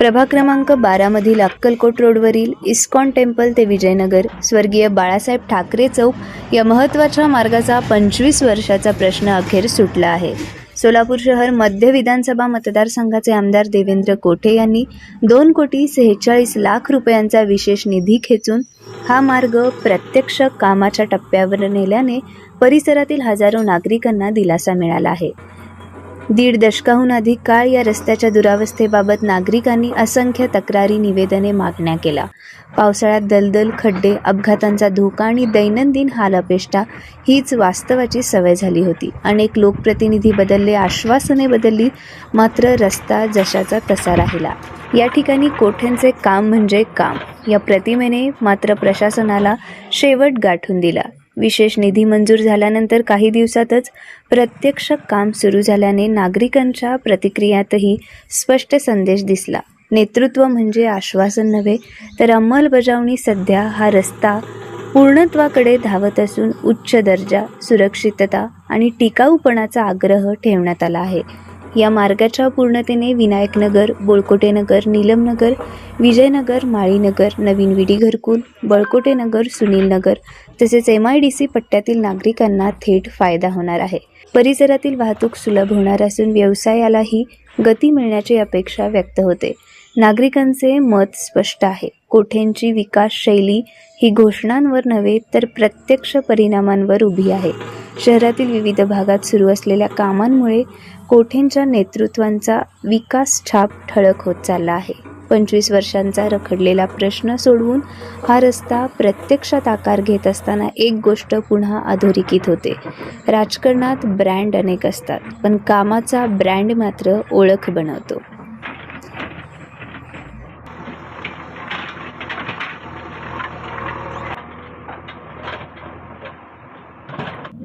प्रभाग क्रमांक 12 मधील अक्कलकोट रोडवरील इस्कॉन टेम्पल ते विजयनगर स्वर्गीय बाळासाहेब ठाकरे चौक या महत्त्वाच्या मार्गाचा 25 वर्षाचा प्रश्न अखेर सुटला आहे। सोलापूर शहर मध्य विधानसभा मतदारसंघाचे आमदार देवेंद्र कोठे यांनी 2,46,00,000 रुपयांचा विशेष निधी खेचून हा मार्ग प्रत्यक्ष कामाच्या टप्प्यावर नेल्याने परिसरातील हजारो नागरिकांना दिलासा मिळाला आहे। 1.5 दशकाहून अधिक काळ या रस्त्याच्या दुरावस्थेबाबत नागरिकांनी असंख्य तक्रारी, निवेदने, मागण्या केल्या। पावसाळ्यात दलदल, खड्डे, अपघातांचा धोका आणि दैनंदिन हालअपेष्टा हीच वास्तवाची सवय झाली होती। अनेक लोकप्रतिनिधी बदलले, आश्वासने बदलली, मात्र रस्ता जशाचा तसा राहिला। या ठिकाणी कोठ्यांचे काम म्हणजे काम या प्रतिमेने मात्र प्रशासनाला शेवट गाठून दिला। विशेष निधी मंजूर झाल्यानंतर काही दिवसातच प्रत्यक्ष काम सुरू झाल्याने नागरिकांच्या प्रतिक्रियातही स्पष्ट संदेश दिसला। नेतृत्व म्हणजे आश्वासन नव्हे तर अंमलबजावणी। सध्या हा रस्ता पूर्णत्वाकडे धावत असून उच्च दर्जा, सुरक्षितता आणि टिकाऊपणाचा आग्रह ठेवण्यात आला आहे। या मार्गाच्या पूर्णतेने विनायकनगर, बोळकोटेनगर, नीलमनगर, विजयनगर, माळीनगर, नवीन विडी घरकुल, बळकोटेनगर, सुनीलनगर तसेच MIDC पट्ट्यातील नागरिकांना थेट फायदा होणार आहे। परिसरातील वाहतूक सुलभ होणार असून व्यवसायालाही गती मिळण्याची अपेक्षा व्यक्त होते। नागरिकांचे मत स्पष्ट आहे। कोठेंची विकास शैली ही घोषणांवर नव्हे तर प्रत्यक्ष परिणामांवर उभी आहे। शहरातील विविध भागात सुरू असलेल्या कामांमुळे कोठेंच्या नेतृत्वांचा विकास छाप ठळक होत चालला आहे। 25 वर्षांचा रखडलेला प्रश्न सोडवून हा रस्ता प्रत्यक्षात आकार घेत असताना एक गोष्ट पुन्हा अधोरेखित होते। राजकारणात ब्रँड अनेक असतात, पण कामाचा ब्रँड मात्र ओळख बनवतो।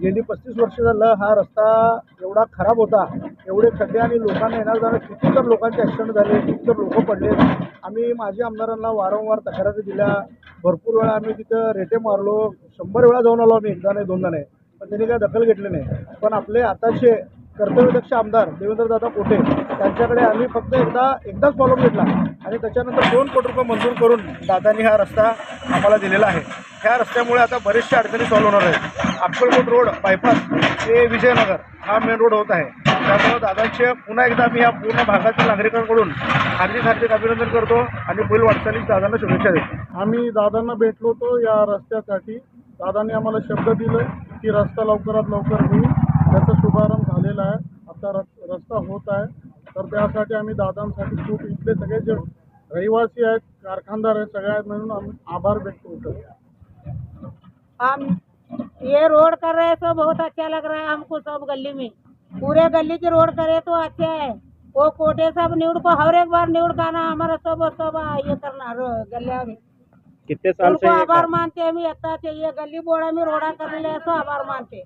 गेली 35 वर्ष झालं हा रस्ता एवढा खराब होता, एवढे खड्डे आणि लोकांना येणार जाणं, किती तर लोकांचे ॲक्सिडेंट झाले, किती तर लोक पडले। आम्ही माजी आमदारांना वारंवार तक्रारी दिल्या, भरपूर वेळा आम्ही तिथं रेटे मारलो, 100 वेळा जाऊन आलो आम्ही, एकदा नाही दोनदा नाही, पण त्यांनी काय दखल घेतली नाही। पण आपले आताचे कर्तव्यदक्ष आमदार देवेंद्रदादा कोठे त्यांच्याकडे आम्ही फक्त एकदाच फॉलोअप घेतला आणि त्याच्यानंतर 2 कोटी रुपये मंजूर करून दादांनी हा रस्ता आम्हाला दिलेला आहे। ह्या रस्त्यामुळे आता बरेचशा अडचणी सॉल्व्ह होणार आहेत। अक्कलकोट रोड बायपास ते विजयनगर हा मेन रोड होत आहे। त्यामुळे दादांचे पुन्हा एकदा मी या पूर्ण भागातील नागरिकांकडून हार्दिक अभिनंदन करतो आणि पुढील वाटचालीस दादांना शुभेच्छा देतो। आम्ही दादांना भेटलो होतो या रस्त्यासाठी। दादांनी आम्हाला शब्द दिले की रस्ता लवकरात लवकर होईल, त्याचा शुभारंभ झालेला आहे, आता रस्ता होत आहे। तर त्यासाठी आम्ही दादांसाठी खूप इथले सगळे जे रहिवासी आहेत, कारखानदार आहेत, सगळ्यात मिळून आम्ही आभार व्यक्त होतो। हम ये रोड कर रहे हैं तो बहुत अच्छा लग रहा है हमको। सब गली में पूरे गली की रोड करे तो अच्छा है। वो कोटे सब निउड़ को हर एक बार निउड़ खाना हमारा सब ये करना गलिया में। कितने साल उनको आभार मानते हैं। हम ये गली बोड़ा में रोड़ा करने ले तो आभार मानते।